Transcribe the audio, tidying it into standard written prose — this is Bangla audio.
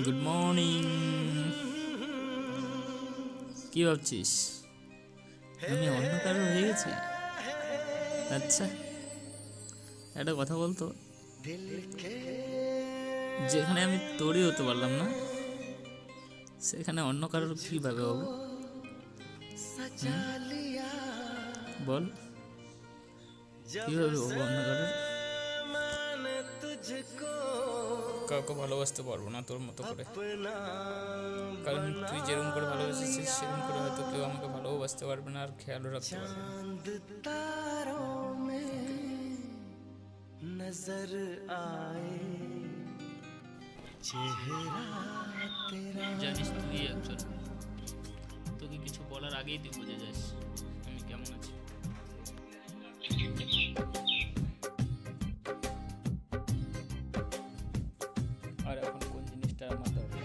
Good morning. কি ভাবছিস আমি অন্য কারো হয়ে গেছি? আচ্ছা, একটা কথা বলতো, যেখানে আমি তোরই হতে পারলাম না সেখানে অন্য কারোর কিভাবে হবো? বল, কিভাবে হবো অন্য কারোর? কাউকে ভালোবাসতে পারবো না তোর মতো করে, কারণ তুই যেরকম করে ভালোবেসেছিস সেরকম করে হয়তো কেউ আমাকে ভালোবাসতে পারবে না আর খেয়ালও রাখতে পারবে না। नजर आए चेहरा तेरा। জানিস তুই একজন, তোকে কিছু বলার আগেই তুই বুঝে যাস আমি কেমন আছি। আর এখন কোন জিনিসটা আমার দরকার